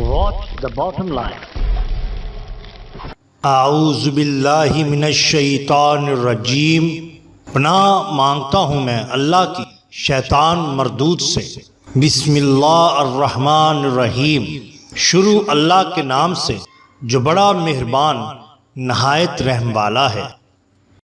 Watch the bottom line. اعوذ باللہ من الشیطان الرجیم، پناہ مانگتا ہوں میں اللہ کی شیطان مردود سے۔ بسم اللہ الرحمن الرحیم، شروع اللہ کے نام سے جو بڑا مہربان نہایت رحم والا ہے۔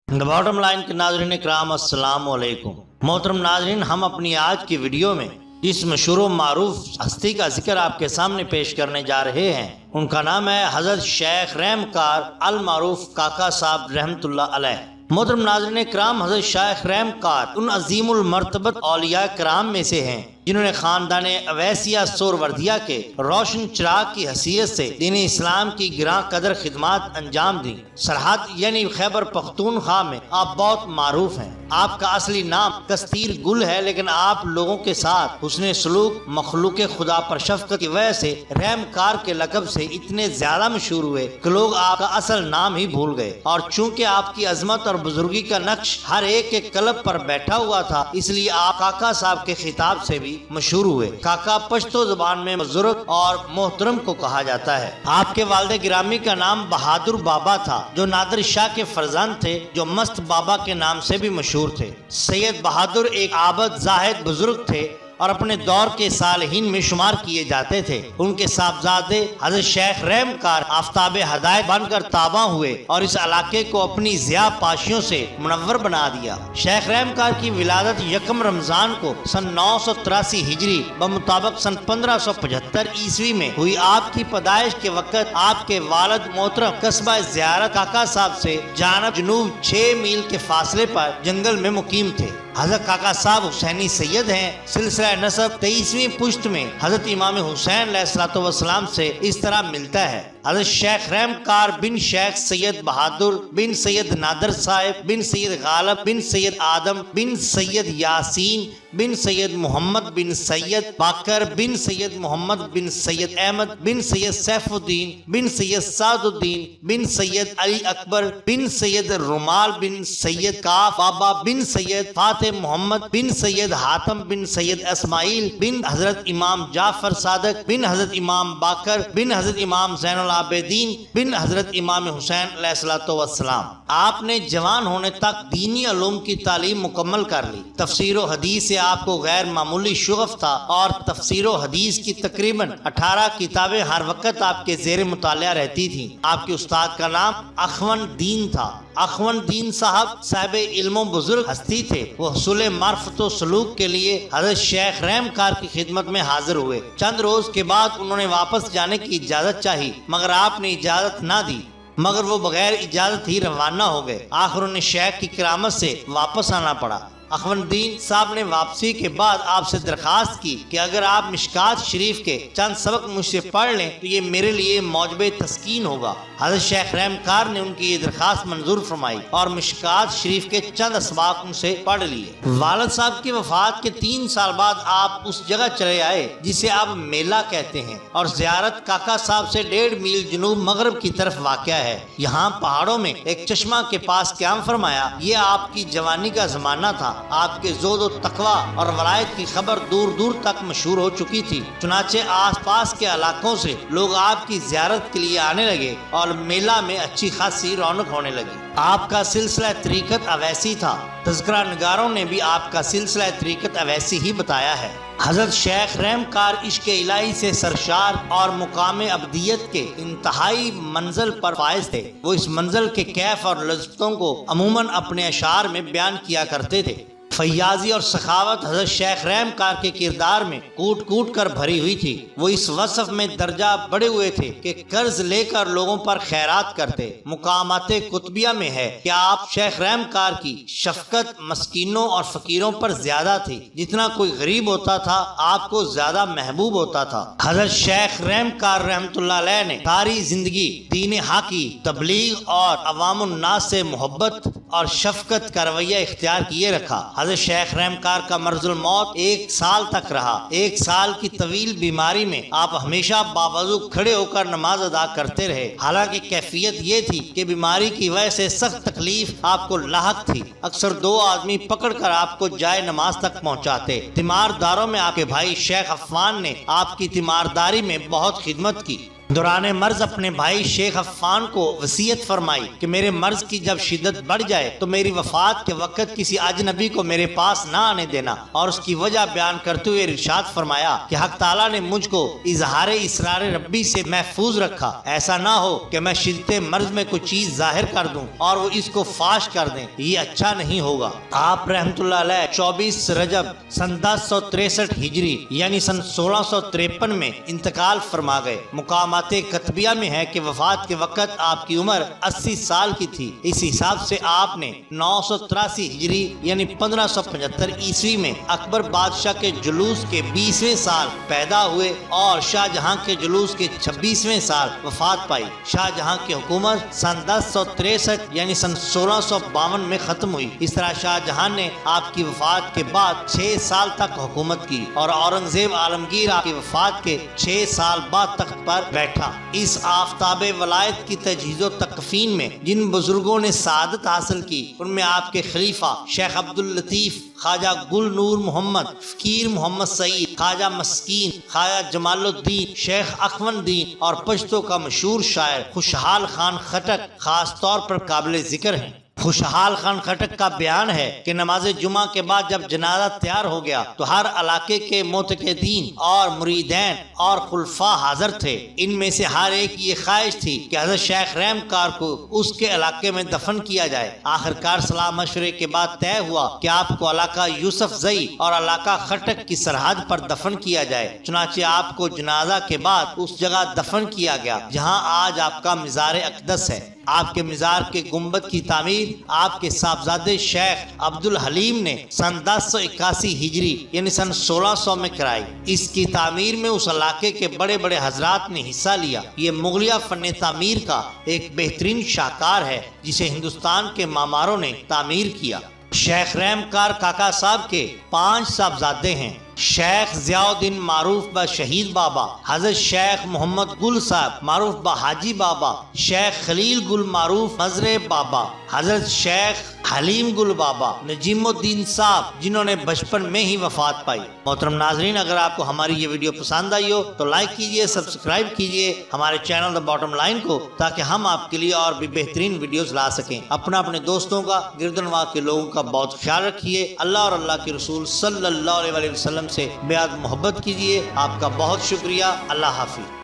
دا باٹم لائن کے ناظرین اکرام، السلام علیکم۔ محترم ناظرین، ہم اپنی آج کی ویڈیو میں جس مشہور و معروف ہستی کا ذکر آپ کے سامنے پیش کرنے جا رہے ہیں، ان کا نام ہے حضرت شیخ رحم کار المعروف کاکا صاحب رحمۃ اللہ علیہ۔ محترم ناظرین کرام، حضرت شیخ رحم کار ان عظیم المرتبت اولیاء کرام میں سے ہیں جنہوں نے خاندان اویسیہ سوروردیہ کے روشن چراغ کی حیثیت سے دین اسلام کی گراں قدر خدمات انجام دیں۔ سرحد یعنی خیبر پختونخوا میں آپ بہت معروف ہیں۔ آپ کا اصلی نام کستیر گل ہے، لیکن آپ لوگوں کے ساتھ حسن سلوک، مخلوق خدا پر شفقت کی وجہ سے رحم کار کے لقب سے اتنے زیادہ مشہور ہوئے کہ لوگ آپ کا اصل نام ہی بھول گئے، اور چونکہ آپ کی عظمت اور بزرگی کا نقش ہر ایک کے قلب پر بیٹھا ہوا تھا، اس لیے آپ کاکا صاحب کے خطاب سے بھی مشہور ہوئے۔ کاکا پشتو زبان میں بزرگ اور محترم کو کہا جاتا ہے۔ آپ کے والد گرامی کا نام بہادر بابا تھا، جو نادر شاہ کے فرزند تھے، جو مست بابا کے نام سے بھی مشہور تھے۔ سید بہادر ایک عابد زاہد بزرگ تھے اور اپنے دور کے صالحین میں شمار کیے جاتے تھے۔ ان کے صاحبزادے حضرت شیخ رحم کار آفتاب ہدایت بن کر تاباں ہوئے اور اس علاقے کو اپنی ضیاء پاشیوں سے منور بنا دیا۔ شیخ رحم کار کی ولادت یکم رمضان کو سن 983 ہجری بمطابق سن 1575 عیسوی میں ہوئی۔ آپ کی پیدائش کے وقت آپ کے والد محترم قصبہ زیارت کاکا صاحب سے جنوب 6 میل کے فاصلے پر جنگل میں مقیم تھے۔ حضرت کاکا صاحب حسینی سید ہیں۔ سلسلہ نسب 23ویں پشت میں حضرت امام حسین علیہ السلام سے اس طرح ملتا ہے: حضرت شیخ رحم کار بن شیخ سید بہادر بن سید نادر صاحب بن سید غالب بن سید آدم بن سید یاسین بن سید محمد بن سید باقر بن سید محمد بن سید احمد بن سید سیف الدین بن سید سعد الدین بن سید علی اکبر بن سید رومال بن سید کاف بابا بن سید فاتح محمد بن سید حاتم بن سید اسماعیل بن حضرت امام جعفر صادق بن حضرت امام باقر بن حضرت امام زین العابدین بن حضرت امام حسین علیہ السلام۔ آپ نے جوان ہونے تک دینی علوم کی تعلیم مکمل کر لی۔ تفسیر و حدیث سے آپ کو غیر معمولی شغف تھا اور تفسیر و حدیث کی تقریباً 18 کتابیں ہر وقت آپ کے زیر مطالعہ رہتی تھیں۔ آپ کے استاد کا نام اخون دین تھا۔ اخون دین صاحب علم و بزرگ ہستی تھے۔ وہ حصول معرفت و سلوک کے لیے حضرت شیخ رحم کار کی خدمت میں حاضر ہوئے۔ چند روز کے بعد انہوں نے واپس جانے کی اجازت چاہی، مگر آپ نے اجازت نہ دی، مگر وہ بغیر اجازت ہی روانہ ہو گئے۔ آخر انہیں شیخ کی کرامت سے واپس آنا پڑا۔ اخون دین صاحب نے واپسی کے بعد آپ سے درخواست کی کہ اگر آپ مشکات شریف کے چند سبق مجھ سے پڑھ لیں تو یہ میرے لیے موجب تسکین ہوگا۔ حضرت شیخ رحم کار نے ان کی یہ درخواست منظور فرمائی اور مشکات شریف کے چند اسباق ان سے پڑھ لیے۔ والد صاحب کی وفات کے 3 سال بعد آپ اس جگہ چلے آئے جسے آپ میلہ کہتے ہیں، اور زیارت کاکا صاحب سے 1.5 میل جنوب مغرب کی طرف واقع ہے۔ یہاں پہاڑوں میں ایک چشمہ کے پاس قیام فرمایا۔ یہ آپ کی جوانی کا زمانہ تھا۔ آپ کے زہد و تقوی اور ولایت کی خبر دور دور تک مشہور ہو چکی تھی، چنانچہ آس پاس کے علاقوں سے لوگ آپ کی زیارت کے لیے آنے لگے اور میلہ میں اچھی خاصی رونق ہونے لگی۔ آپ کا سلسلہ طریقت اویسی تھا۔ تذکرہ نگاروں نے بھی آپ کا سلسلہ طریقت اویسی ہی بتایا ہے۔ حضرت شیخ رحم کار عشق الہی سے سرشار اور مقام ابدیت کے انتہائی منزل پر فائز تھے۔ وہ اس منزل کے کیف اور لذتوں کو عموماً اپنے اشعار میں بیان کیا کرتے تھے۔ فیاضی اور سخاوت حضرت شیخ رحم کار کے کردار میں کوٹ کوٹ کر بھری ہوئی تھی۔ وہ اس وصف میں درجہ بڑے ہوئے تھے کہ قرض لے کر لوگوں پر خیرات کرتے۔ مقامات قطبیہ میں ہے کہ آپ شیخ رحم کار کی شفقت مسکینوں اور فقیروں پر زیادہ تھی۔ جتنا کوئی غریب ہوتا تھا آپ کو زیادہ محبوب ہوتا تھا۔ حضرت شیخ رحم کار رحمۃ اللہ علیہ نے ساری زندگی دین حق کی تبلیغ اور عوام الناس سے محبت اور شفقت کا رویہ اختیار کیے رکھا۔ حضرت شیخ رحمکار کا مرض الموت 1 سال تک رہا۔ 1 سال کی طویل بیماری میں آپ ہمیشہ باوضو کھڑے ہو کر نماز ادا کرتے رہے، حالانکہ کیفیت یہ تھی کہ بیماری کی وجہ سے سخت تکلیف آپ کو لاحق تھی۔ اکثر 2 آدمی پکڑ کر آپ کو جائے نماز تک پہنچاتے۔ تیمارداروں میں آپ کے بھائی شیخ عفان نے آپ کی تیمارداری میں بہت خدمت کی۔ دوران مرض اپنے بھائی شیخ عفان کو وصیت فرمائی کہ میرے مرض کی جب شدت بڑھ جائے تو میری وفات کے وقت کسی اجنبی کو میرے پاس نہ آنے دینا، اور اس کی وجہ بیان کرتے ہوئے ارشاد فرمایا کہ حق تعالیٰ نے مجھ کو اظہار اسرار ربی سے محفوظ رکھا، ایسا نہ ہو کہ میں شدت مرض میں کوئی چیز ظاہر کر دوں اور وہ اس کو فاش کر دیں، یہ اچھا نہیں ہوگا۔ آپ رحمت اللہ علیہ 24 رجب سن 1063 ہجری یعنی سن 1653 میں انتقال فرما گئے۔ مقامات کتبیہ میں ہے کہ وفات کے وقت آپ کی عمر 80 سال کی تھی۔ اس حساب سے آپ نے 983 ہجری یعنی 1575 عیسوی میں اکبر بادشاہ کے جلوس کے 20ویں سال پیدا ہوئے اور شاہ جہاں کے جلوس کے 26ویں سال وفات پائی۔ شاہ جہاں کی حکومت سن 1063 یعنی سن 1652 میں ختم ہوئی۔ اس طرح شاہ جہاں نے آپ کی وفات کے بعد 6 سال تک حکومت کی اور اورنگزیب عالمگیر آپ کی وفات کے 6 سال بعد تخت پر بیٹھا۔ اس آفتاب ولایت کی تجہیز و تکفین میں جن بزرگوں نے سعادت حاصل کی، ان میں آپ کے خلیفہ شیخ عبداللطیف، خواجہ گل نور محمد، فقیر محمد سعید، خواجہ مسکین، خواجہ جمال الدین، شیخ اخون دین اور پشتو کا مشہور شاعر خوشحال خان خٹک خاص طور پر قابل ذکر ہیں۔ خوشحال خان خٹک کا بیان ہے کہ نماز جمعہ کے بعد جب جنازہ تیار ہو گیا تو ہر علاقے کے معتقدین اور مریدین اور خلفاء حاضر تھے۔ ان میں سے ہر ایک یہ خواہش تھی کہ حضرت شیخ رحمکار کو اس کے علاقے میں دفن کیا جائے۔ آخرکار صلاح مشورے کے بعد طے ہوا کہ آپ کو علاقہ یوسف زئی اور علاقہ خٹک کی سرحد پر دفن کیا جائے۔ چنانچہ آپ کو جنازہ کے بعد اس جگہ دفن کیا گیا جہاں آج آپ کا مزار اقدس ہے۔ آپ کے مزار کے گنبد کی تعمیر آپ کے صاحبزادے شیخ عبدالحلیم نے سن 1081 ہجری یعنی سن 1600 میں کرائی۔ اس کی تعمیر میں اس علاقے کے بڑے بڑے حضرات نے حصہ لیا۔ یہ مغلیہ فن تعمیر کا ایک بہترین شاہکار ہے جسے ہندوستان کے معماروں نے تعمیر کیا۔ شیخ رحمکار کاکا صاحب کے 5 صاحبزادے ہیں۔ شیخ ضیاء الدین معروف با شہید بابا، حضرت شیخ محمد گل صاحب معروف با حاجی بابا، شیخ خلیل گل معروف مزر بابا، حضرت شیخ حلیم گل بابا، نجیم الدین صاحب جنہوں نے بچپن میں ہی وفات پائی۔ محترم ناظرین، اگر آپ کو ہماری یہ ویڈیو پسند آئی ہو تو لائک کیجئے، سبسکرائب کیجئے ہمارے چینل دا باٹم لائن کو، تاکہ ہم آپ کے لیے اور بھی بہترین ویڈیوز لا سکیں۔ اپنے دوستوں کا، گردنواں کے لوگوں کا بہت خیال رکھیے۔ اللہ اور اللہ کے رسول صلی اللہ علیہ وسلم سے بے حد محبت کیجئے۔ آپ کا بہت شکریہ۔ اللہ حافظ۔